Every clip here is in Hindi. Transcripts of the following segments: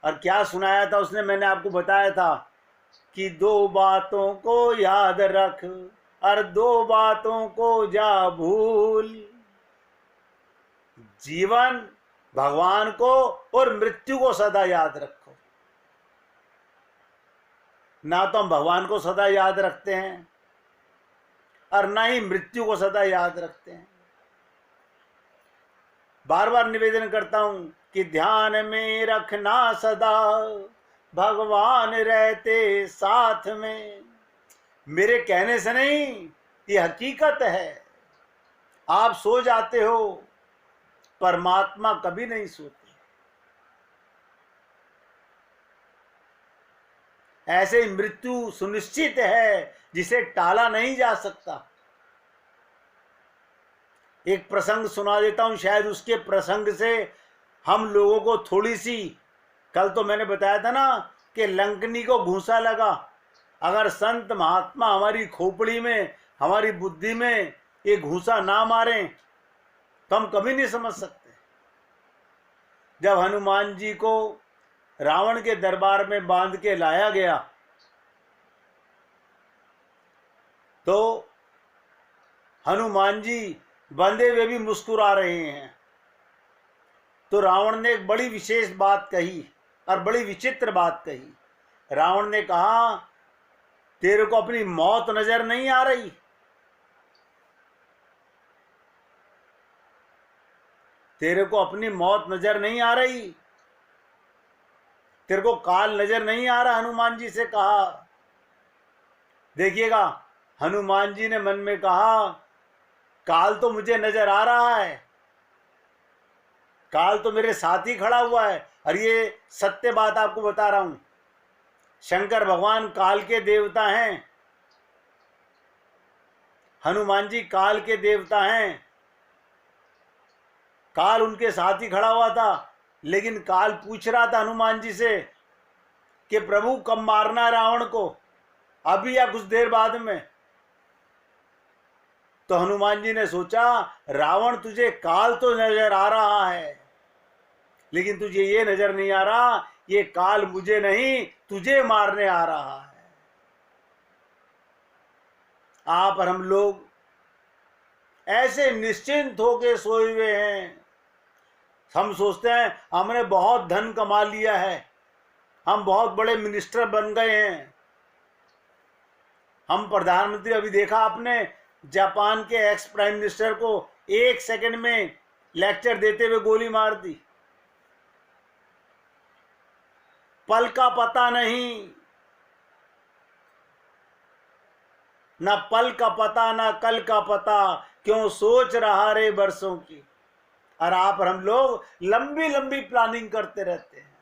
और क्या सुनाया था उसने, मैंने आपको बताया था कि 2 बातों को याद रख और 2 बातों को जा भूल, जीवन, भगवान को और मृत्यु को सदा याद रखो। ना तो हम भगवान को सदा याद रखते हैं और ना ही मृत्यु को सदा याद रखते हैं। बार बार निवेदन करता हूं कि ध्यान में रखना सदा भगवान रहते साथ में। मेरे कहने से नहीं, ये हकीकत है। आप सो जाते हो, परमात्मा कभी नहीं सोते। ऐसे ही मृत्यु सुनिश्चित है जिसे टाला नहीं जा सकता। एक प्रसंग सुना देता हूं, शायद उसके प्रसंग से हम लोगों को थोड़ी सी, कल तो मैंने बताया था ना कि लंकनी को घूंसा लगा। अगर संत महात्मा हमारी खोपड़ी में, हमारी बुद्धि में ये घूंसा ना मारें तो हम कभी नहीं समझ सकते। जब हनुमान जी को रावण के दरबार में बांध के लाया गया तो हनुमान जी बंधे हुए भी मुस्कुरा रहे हैं। तो रावण ने एक बड़ी विशेष बात कही और बड़ी विचित्र बात कही। रावण ने कहा, तेरे को अपनी मौत नजर नहीं आ रही? तेरे को अपनी मौत नजर नहीं आ रही? तेरे को काल नजर नहीं आ रहा? हनुमान जी से कहा। देखिएगा, हनुमान जी ने मन में कहा, काल तो मुझे नजर आ रहा है, काल तो मेरे साथ ही खड़ा हुआ है। और ये सत्य बात आपको बता रहा हूं, शंकर भगवान काल के देवता हैं, हनुमान जी काल के देवता हैं। काल उनके साथ ही खड़ा हुआ था, लेकिन काल पूछ रहा था हनुमान जी से कि प्रभु कब मारना रावण को, अभी या कुछ देर बाद में? तो हनुमान जी ने सोचा, रावण तुझे काल तो नजर आ रहा है, लेकिन तुझे ये नजर नहीं आ रहा ये काल मुझे नहीं तुझे मारने आ रहा है। आप और हम लोग ऐसे निश्चिंत होके सोए हुए हैं। हम सोचते हैं हमने बहुत धन कमा लिया है, हम बहुत बड़े मिनिस्टर बन गए हैं, हम प्रधानमंत्री। अभी देखा आपने, जापान के एक्स प्राइम मिनिस्टर को 1 सेकंड में लेक्चर देते हुए गोली मार दी। पल का पता नहीं, ना पल का पता ना कल का पता, क्यों सोच रहा रे बरसों की। और आप और हम लोग लंबी लंबी प्लानिंग करते रहते हैं।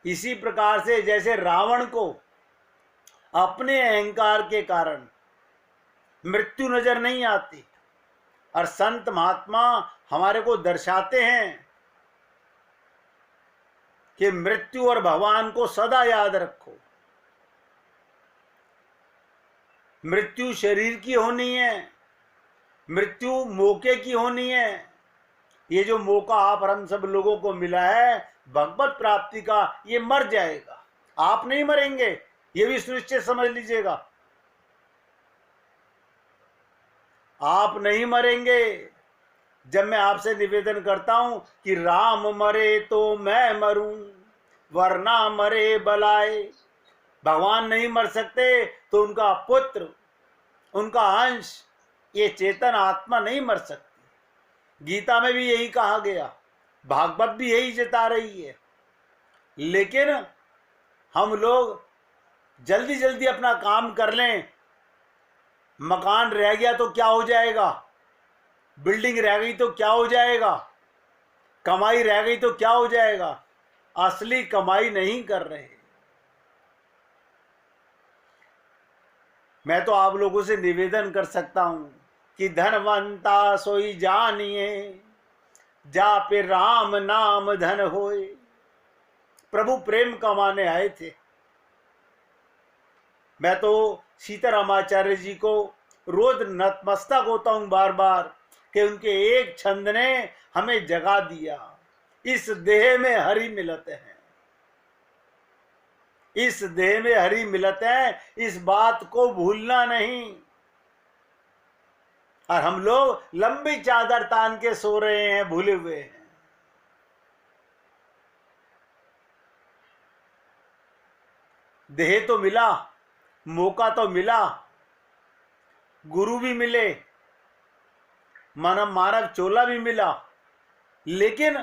इसी प्रकार से जैसे रावण को अपने अहंकार के कारण मृत्यु नजर नहीं आती, और संत महात्मा हमारे को दर्शाते हैं कि मृत्यु और भगवान को सदा याद रखो। मृत्यु शरीर की होनी है, मृत्यु मौके की होनी है। ये जो मौका आप और हम सब लोगों को मिला है भगवत प्राप्ति का, ये मर जाएगा, आप नहीं मरेंगे, ये भी सुनिश्चित समझ लीजिएगा। आप नहीं मरेंगे। जब मैं आपसे निवेदन करता हूं कि राम मरे तो मैं मरूं, वरना मरे बलाए, भगवान नहीं मर सकते तो उनका पुत्र, उनका अंश, ये चेतन आत्मा नहीं मर सकती। गीता में भी यही कहा गया, भागवत भी यही जता रही है। लेकिन हम लोग जल्दी जल्दी अपना काम कर लें। मकान रह गया तो क्या हो जाएगा, बिल्डिंग रह गई तो क्या हो जाएगा, कमाई रह गई तो क्या हो जाएगा, असली कमाई नहीं कर रहे। मैं तो आप लोगों से निवेदन कर सकता हूं कि धनवंता सोई जानिए, जा पे राम नाम धन होए। प्रभु प्रेम कमाने आए थे। मैं तो सीतारामाचार्य जी को रोज नतमस्तक होता हूं बार बार कि उनके एक छंद ने हमें जगा दिया। इस देह में हरि मिलत है, इस देह में हरि मिलत है, इस बात को भूलना नहीं। और हम लोग लंबी चादर तान के सो रहे हैं, भूले हुए हैं। देह तो मिला, मौका तो मिला, गुरु भी मिले, मानव चोला भी मिला, लेकिन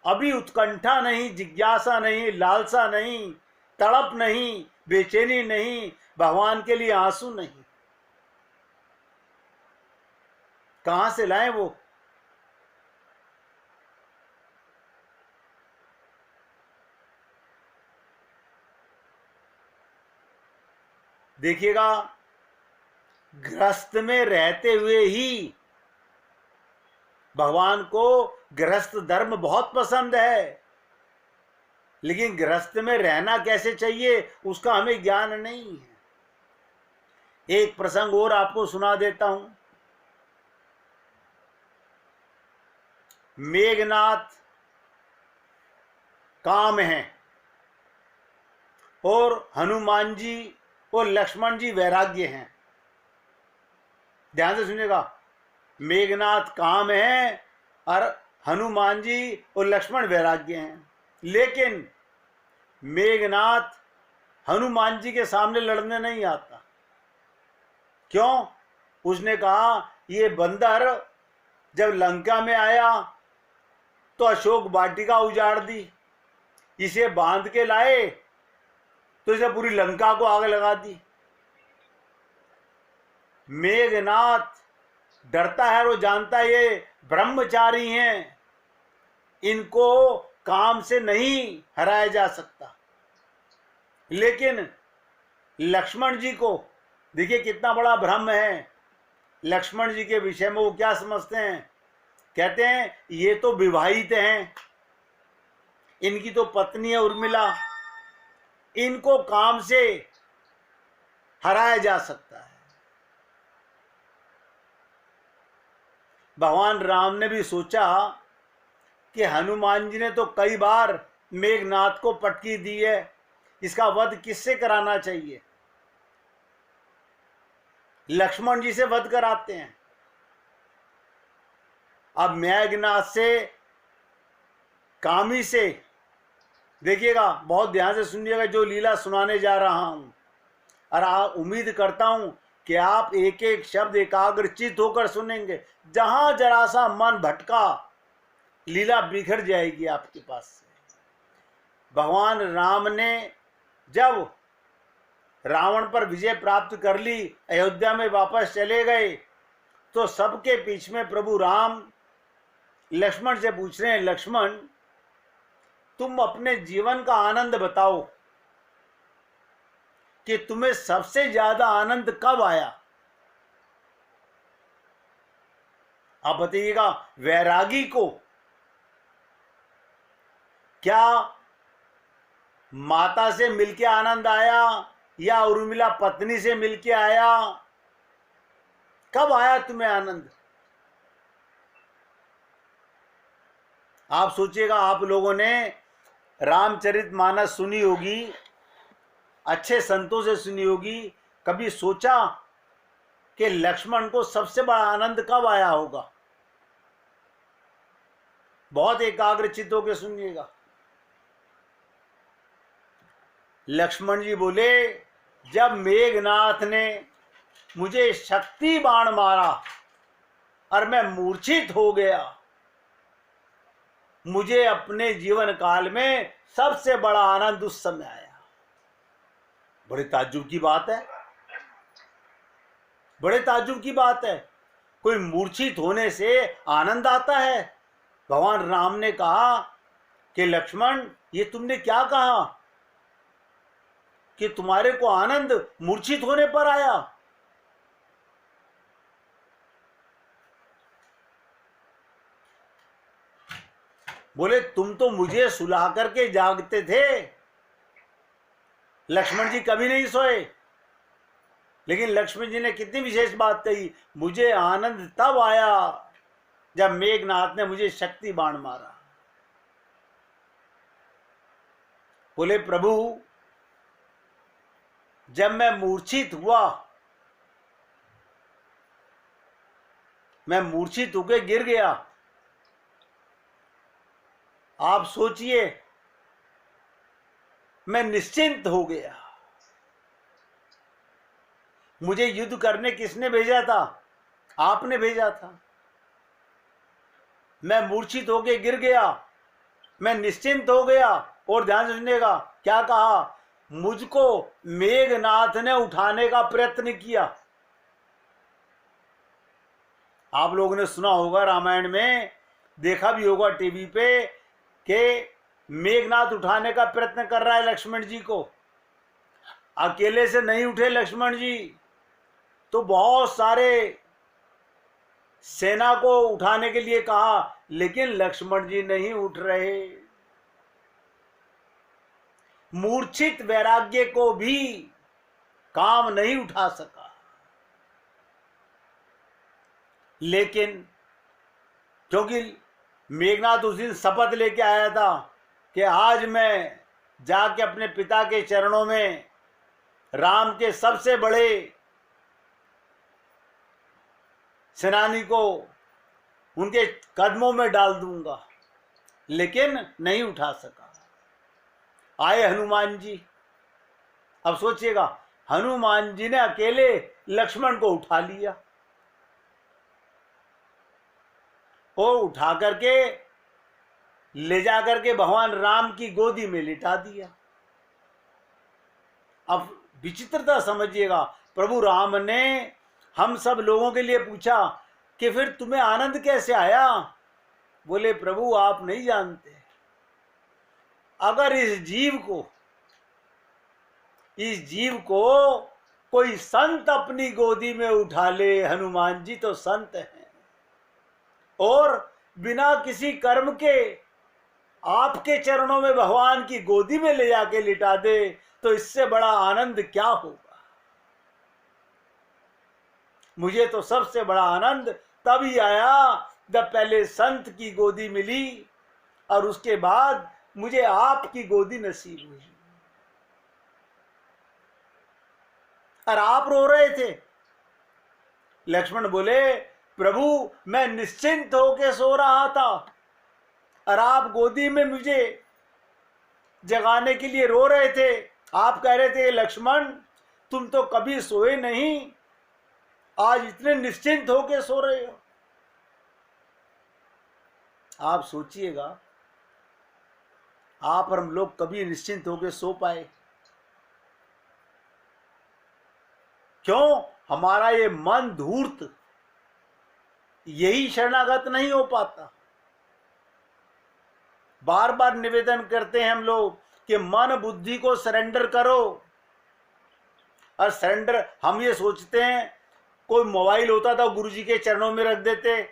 अभी उत्कंठा नहीं, जिज्ञासा नहीं, लालसा नहीं, तड़प नहीं, बेचैनी नहीं, भगवान के लिए आंसू नहीं। कहां से लाएं वो? देखिएगा, गृहस्थ में रहते हुए ही भगवान को गृहस्थ धर्म बहुत पसंद है, लेकिन गृहस्थ में रहना कैसे चाहिए उसका हमें ज्ञान नहीं है। एक प्रसंग और आपको सुना देता हूं। मेघनाथ काम है और हनुमान जी और लक्ष्मण जी वैराग्य हैं। ध्यान से सुनिएगा, मेघनाथ काम है और हनुमान जी और लक्ष्मण वैराग्य हैं। लेकिन मेघनाथ हनुमान जी के सामने लड़ने नहीं आता। क्यों? उसने कहा, ये बंदर जब लंका में आया तो अशोक वाटिका उजाड़ दी, इसे बांध के लाए तो इसे पूरी लंका को आग लगा दी। मेघनाथ डरता है, वो जानता है ये ब्रह्मचारी हैं, इनको काम से नहीं हराया जा सकता। लेकिन लक्ष्मण जी को देखिए कितना बड़ा भ्रम है। लक्ष्मण जी के विषय में वो क्या समझते हैं? कहते हैं ये तो विवाहित हैं, इनकी तो पत्नी है उर्मिला, इनको काम से हराया जा सकता है। भगवान राम ने भी सोचा कि हनुमान जी ने तो कई बार मेघनाथ को पटकी दी है, इसका वध किससे कराना चाहिए? लक्ष्मण जी से वध कराते हैं। अब मेघनाथ से, कामी से, देखिएगा बहुत ध्यान से सुनिएगा जो लीला सुनाने जा रहा हूं, और उम्मीद करता हूं कि आप एक एक शब्द एकाग्रचित होकर सुनेंगे। जहां जरा सा मन भटका, लीला बिखर जाएगी आपके पास से। भगवान राम ने जब रावण पर विजय प्राप्त कर ली, अयोध्या में वापस चले गए, तो सबके बीच में प्रभु राम लक्ष्मण से पूछ रहे हैं, लक्ष्मण तुम अपने जीवन का आनंद बताओ कि तुम्हें सबसे ज्यादा आनंद कब आया? आप बताइएगा, वैरागी को क्या माता से मिलके आनंद आया या उर्मिला पत्नी से मिलके आया? कब आया तुम्हें आनंद? आप सोचिएगा, आप लोगों ने रामचरितमानस सुनी होगी, अच्छे संतों से सुनी होगी, कभी सोचा कि लक्ष्मण को सबसे बड़ा आनंद कब आया होगा? बहुत एकाग्रचित होकर सुनिएगा। लक्ष्मण जी बोले, जब मेघनाथ ने मुझे शक्ति बाण मारा और मैं मूर्छित हो गया, मुझे अपने जीवन काल में सबसे बड़ा आनंद उस समय आया। बड़े ताज्जुब की बात है, बड़े ताज्जुब की बात है। कोई मूर्छित होने से आनंद आता है? भगवान राम ने कहा कि लक्ष्मण ये तुमने क्या कहा कि तुम्हारे को आनंद मूर्छित होने पर आया? बोले, तुम तो मुझे सुला करके जागते थे। लक्ष्मण जी कभी नहीं सोए, लेकिन लक्ष्मण जी ने कितनी विशेष बात कही, मुझे आनंद तब आया जब मेघनाथ ने मुझे शक्ति बाण मारा। बोले प्रभु, जब मैं मूर्छित हुआ, मैं मूर्छित होकर गिर गया, आप सोचिए, मैं निश्चिंत हो गया। मुझे युद्ध करने किसने भेजा था? आपने भेजा था। मैं मूर्छित होकर गिर गया, मैं निश्चिंत हो गया। और ध्यान से सुनिएगा, क्या कहा? मुझको मेघनाथ ने उठाने का प्रयत्न किया। आप लोगों ने सुना होगा, रामायण में देखा भी होगा टीवी पे, कि मेघनाथ उठाने का प्रयत्न कर रहा है लक्ष्मण जी को। अकेले से नहीं उठे लक्ष्मण जी, तो बहुत सारे सेना को उठाने के लिए कहा, लेकिन लक्ष्मण जी नहीं उठ रहे। मूर्छित वैराग्य को भी काम नहीं उठा सका। लेकिन क्योंकि मेघनाथ उस दिन शपथ लेके आया था कि आज मैं जाके अपने पिता के चरणों में राम के सबसे बड़े सेनानी को उनके कदमों में डाल दूंगा, लेकिन नहीं उठा सका। आए हनुमान जी। अब सोचिएगा, हनुमान जी ने अकेले लक्ष्मण को उठा लिया और उठा करके ले जा करके भगवान राम की गोदी में लिटा दिया। अब विचित्रता समझिएगा, प्रभु राम ने हम सब लोगों के लिए पूछा कि फिर तुम्हें आनंद कैसे आया? बोले प्रभु, आप नहीं जानते, अगर इस जीव को कोई संत अपनी गोदी में उठा ले, हनुमान जी तो संत हैं, और बिना किसी कर्म के आपके चरणों में भगवान की गोदी में ले जाके लिटा दे, तो इससे बड़ा आनंद क्या होगा? मुझे तो सबसे बड़ा आनंद तभी आया जब पहले संत की गोदी मिली और उसके बाद मुझे आपकी गोदी नसीब हुई। और आप रो रहे थे। लक्ष्मण बोले प्रभु, मैं निश्चिंत होके सो रहा था और आप गोदी में मुझे जगाने के लिए रो रहे थे। आप कह रहे थे लक्ष्मण, तुम तो कभी सोए नहीं, आज इतने निश्चिंत होके सो रहे हो। आप सोचिएगा, आप और हम लोग कभी निश्चिंत होकर सो पाए? क्यों? हमारा ये मन धूर्त यही शरणागत नहीं हो पाता। बार बार निवेदन करते हैं हम लोग कि मन बुद्धि को सरेंडर करो। और सरेंडर हम ये सोचते हैं, कोई मोबाइल होता तो गुरुजी के चरणों में रख देते,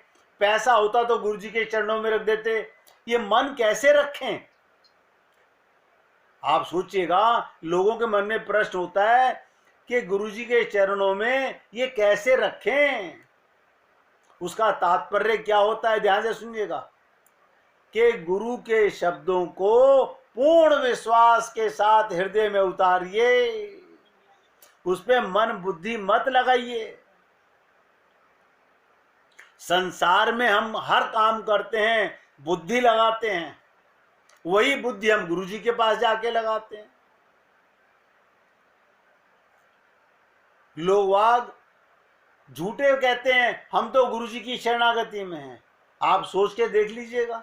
पैसा होता तो गुरुजी के चरणों में रख देते। ये मन कैसे रखें? आप सोचिएगा, लोगों के मन में प्रश्न होता है कि गुरुजी के चरणों में ये कैसे रखें। उसका तात्पर्य क्या होता है? ध्यान से सुनिएगा कि गुरु के शब्दों को पूर्ण विश्वास के साथ हृदय में उतारिए, उस पे मन बुद्धि मत लगाइए। संसार में हम हर काम करते हैं, बुद्धि लगाते हैं, वही बुद्धि हम गुरुजी के पास जाके लगाते हैं। लोग झूठे कहते हैं हम तो गुरुजी की शरणागति में हैं। आप सोच के देख लीजिएगा,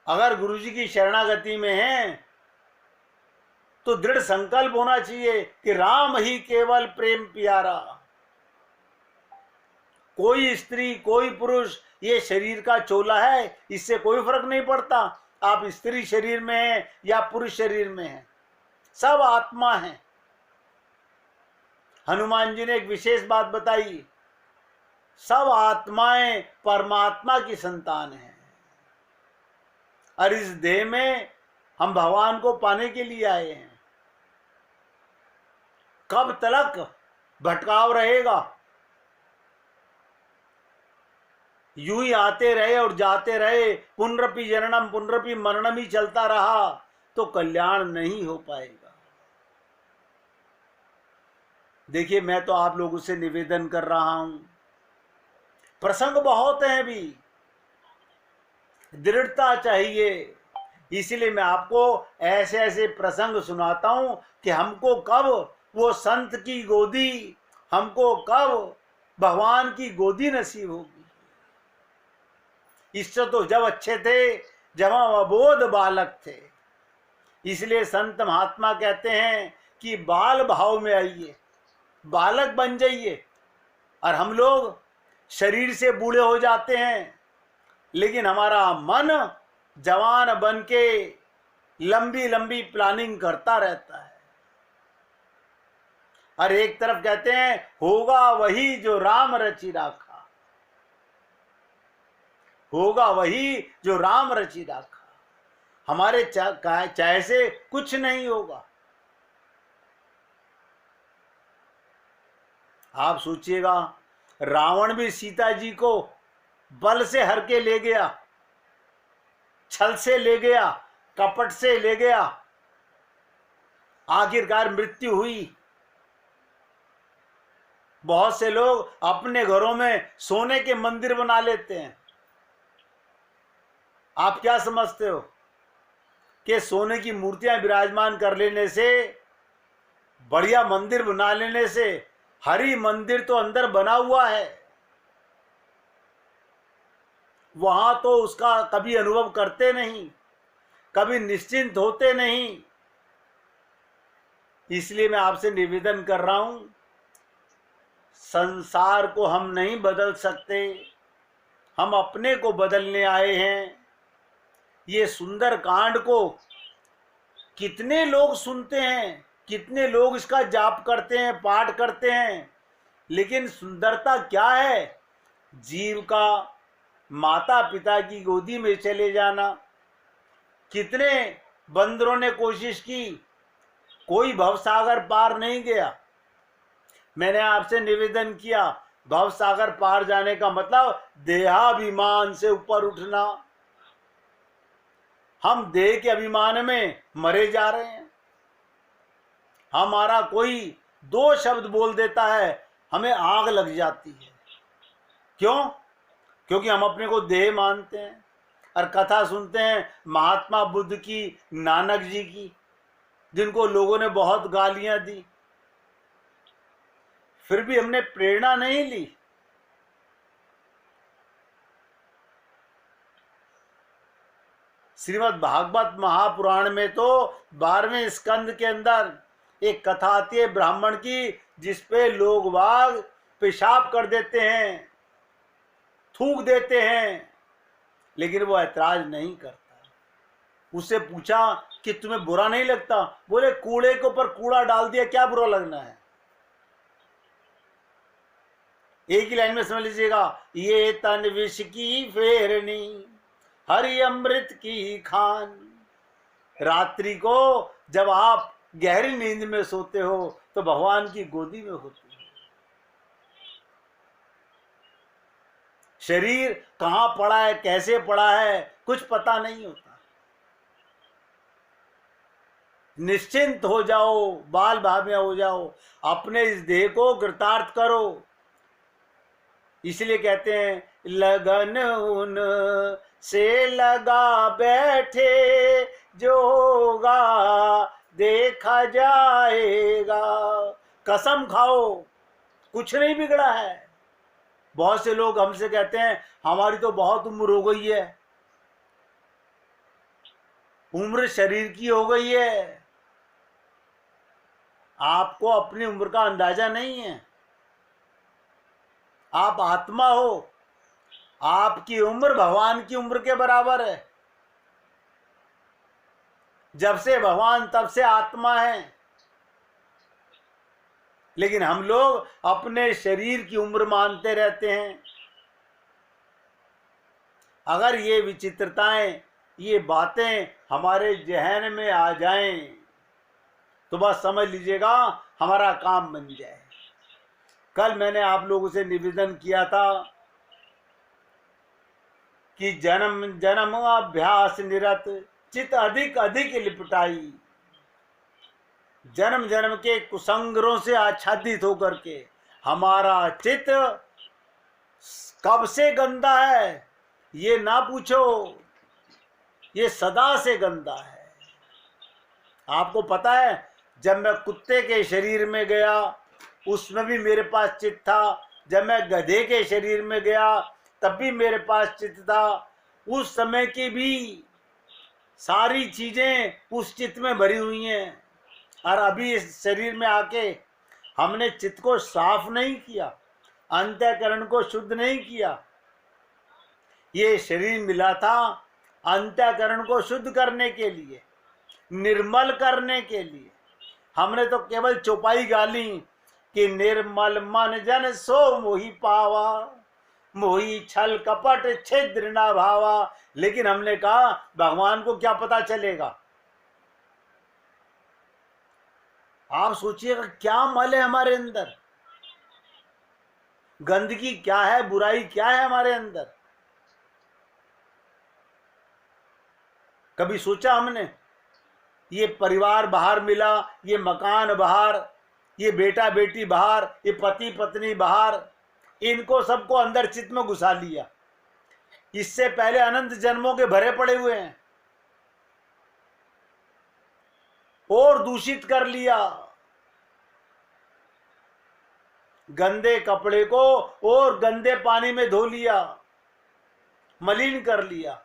अगर गुरुजी की शरणागति में हैं तो दृढ़ संकल्प होना चाहिए कि राम ही केवल प्रेम प्यारा। कोई स्त्री कोई पुरुष ये शरीर का चोला है, इससे कोई फर्क नहीं पड़ता। आप स्त्री शरीर में हैं या पुरुष शरीर में हैं, सब आत्मा हैं। हनुमान जी ने एक विशेष बात बताई, सब आत्माएं परमात्मा की संतान हैं और इस देह में हम भगवान को पाने के लिए आए हैं। कब तक भटकाव रहेगा? यूं ही आते रहे और जाते रहे, पुनरपि जननम पुनरपि मरणम ही चलता रहा तो कल्याण नहीं हो पाएगा। देखिए, मैं तो आप लोगों से निवेदन कर रहा हूं, प्रसंग बहुत हैं भी, दृढ़ता चाहिए। इसलिए मैं आपको ऐसे ऐसे प्रसंग सुनाता हूं कि हमको कब वो संत की गोदी, हमको कब भगवान की गोदी नसीब होगी। इससे तो जब अच्छे थे, जब हम अबोध बालक थे। इसलिए संत महात्मा कहते हैं कि बाल भाव में आइए, बालक बन जाइए। और हम लोग शरीर से बूढ़े हो जाते हैं, लेकिन हमारा मन जवान बन के लंबी लंबी प्लानिंग करता रहता है। और एक तरफ कहते हैं होगा वही जो राम रचि राखा, होगा वही जो राम रचि राखा। हमारे चाहे से कुछ नहीं होगा। आप सोचिएगा, रावण भी सीता जी को बल से हर के ले गया, छल से ले गया, कपट से ले गया, आखिरकार मृत्यु हुई। बहुत से लोग अपने घरों में सोने के मंदिर बना लेते हैं। आप क्या समझते हो कि सोने की मूर्तियां विराजमान कर लेने से, बढ़िया मंदिर बना लेने से, हरि मंदिर तो अंदर बना हुआ है, वहां तो उसका कभी अनुभव करते नहीं, कभी निश्चिंत होते नहीं। इसलिए मैं आपसे निवेदन कर रहा हूं, संसार को हम नहीं बदल सकते, हम अपने को बदलने आए हैं। ये सुंदर कांड को कितने लोग सुनते हैं, कितने लोग इसका जाप करते हैं, पाठ करते हैं, लेकिन सुंदरता क्या है? जीव का माता पिता की गोदी में चले जाना। कितने बंदरों ने कोशिश की, कोई भवसागर पार नहीं गया। मैंने आपसे निवेदन किया, भवसागर पार जाने का मतलब देहाभिमान से ऊपर उठना। हम देह के अभिमान में मरे जा रहे हैं। हमारा कोई दो शब्द बोल देता है, हमें आग लग जाती है। क्यों? क्योंकि हम अपने को देह मानते हैं। और कथा सुनते हैं महात्मा बुद्ध की, नानक जी की, जिनको लोगों ने बहुत गालियां दी, फिर भी हमने प्रेरणा नहीं ली। श्रीमद् भागवत महापुराण में तो 12वें स्कंद के अंदर एक कथा आती है ब्राह्मण की, जिसपे लोग बाग पेशाब कर देते हैं, थूक देते हैं, लेकिन वो ऐतराज नहीं करता। उससे पूछा कि तुम्हें बुरा नहीं लगता? बोले कूड़े के ऊपर कूड़ा डाल दिया, क्या बुरा लगना है? एक ही लाइन में समझ लीजिएगा, ये तन विष की फेरनी, हरि अमृत की खान। रात्रि को जब आप गहरी नींद में सोते हो तो भगवान की गोदी में होते हो। शरीर कहां पड़ा है, कैसे पड़ा है, कुछ पता नहीं होता। निश्चिंत हो जाओ, बाल भाव्य हो जाओ, अपने इस देह को कृतार्थ करो। इसलिए कहते हैं लगन उन से लगा बैठे, जो होगा देखा जाएगा। कसम खाओ, कुछ नहीं बिगड़ा है। बहुत से लोग हमसे कहते हैं हमारी तो बहुत उम्र हो गई है। उम्र शरीर की हो गई है, आपको अपनी उम्र का अंदाजा नहीं है। आप आत्मा हो, आपकी उम्र भगवान की उम्र के बराबर है। जब से भगवान तब से आत्मा है। लेकिन हम लोग अपने शरीर की उम्र मानते रहते हैं। अगर ये विचित्रताएं, ये बातें हमारे जहन में आ जाएं तो बस समझ लीजिएगा हमारा काम बन जाए। कल मैंने आप लोगों से निवेदन किया था कि जन्म जन्म अभ्यास निरत चित अधिक अधिक लिपटाई। जन्म जन्म के कुसंगरों से आच्छादित होकर के हमारा चित्त कब से गंदा है ये ना पूछो, ये सदा से गंदा है। आपको पता है, जब मैं कुत्ते के शरीर में गया उसमें भी मेरे पास चित्त था, जब मैं गधे के शरीर में गया तब भी मेरे पास चित्त था। उस समय की भी सारी चीजें उस चित्त में भरी हुई हैं, और अभी इस शरीर में आके हमने चित्त को साफ नहीं किया, अंतःकरण को शुद्ध नहीं किया। ये शरीर मिला था अंतःकरण को शुद्ध करने के लिए, निर्मल करने के लिए। हमने तो केवल चौपाई गाली कि निर्मल मन जन सो मोहि पावा, मोहि छल कपट छिद्र न भावा। लेकिन हमने कहा भगवान को क्या पता चलेगा। आप सोचिएगा क्या मल है हमारे अंदर, गंदगी क्या है, बुराई क्या है हमारे अंदर। कभी सोचा हमने ये परिवार बाहर मिला, ये मकान बाहर, ये बेटा बेटी बाहर, ये पति पत्नी बाहर, इनको सबको अंदर चित्त में घुसा लिया। इससे पहले अनंत जन्मों के भरे पड़े हुए हैं और दूषित कर लिया। गंदे कपड़े को और गंदे पानी में धो लिया, मलिन कर लिया।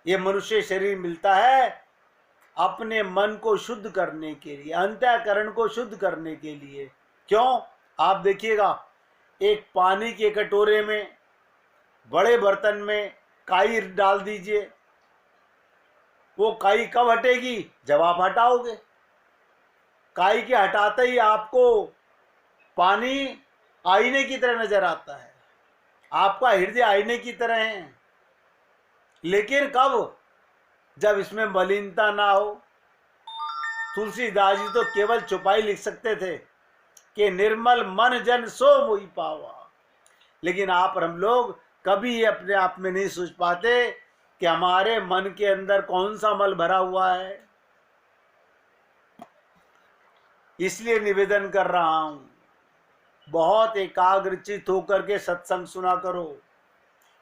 ये मनुष्य शरीर मिलता है अपने मन को शुद्ध करने के लिए, अंतःकरण को शुद्ध करने के लिए। क्यों? आप देखिएगा, एक पानी के कटोरे में, बड़े बर्तन में काई डाल दीजिए, वो काई कब हटेगी? जब आप हटाओगे। काई के हटाते ही आपको पानी आईने की तरह नजर आता है, आपका हृदय आईने की तरह है। लेकिन कब? जब इसमें मलिनता ना हो। तुलसीदास जी तो केवल चौपाई लिख सकते थे कि निर्मल मन जन सो मोहि पावा। लेकिन आप और हम लोग कभी अपने आप में नहीं सोच पाते कि हमारे मन के अंदर कौन सा मल भरा हुआ है। इसलिए निवेदन कर रहा हूं, बहुत एकाग्रचित होकर के सत्संग सुना करो।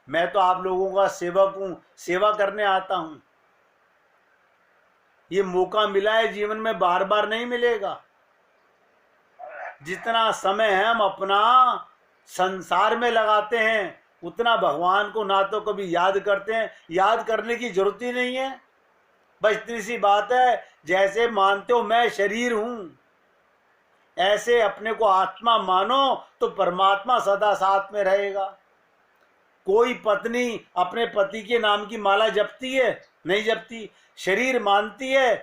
मैं तो आप लोगों का सेवक हूं, सेवा करने आता हूं। ये मौका मिला है जीवन में, बार बार नहीं मिलेगा। जितना समय हम अपना संसार में लगाते हैं उतना भगवान को ना तो कभी याद करते हैं, याद करने की जरूरत ही नहीं है। बस इतनी सी बात है, जैसे मानते हो मैं शरीर हूं, ऐसे अपने को आत्मा मानो तो परमात्मा सदा साथ में रहेगा। कोई पत्नी अपने पति के नाम की माला जपती है? नहीं जपती। शरीर मानती है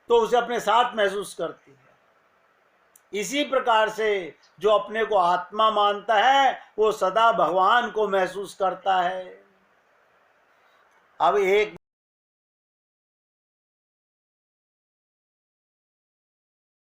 तो उसे अपने साथ महसूस करती है। इसी प्रकार से जो अपने को आत्मा मानता है वो सदा भगवान को महसूस करता है। अब एक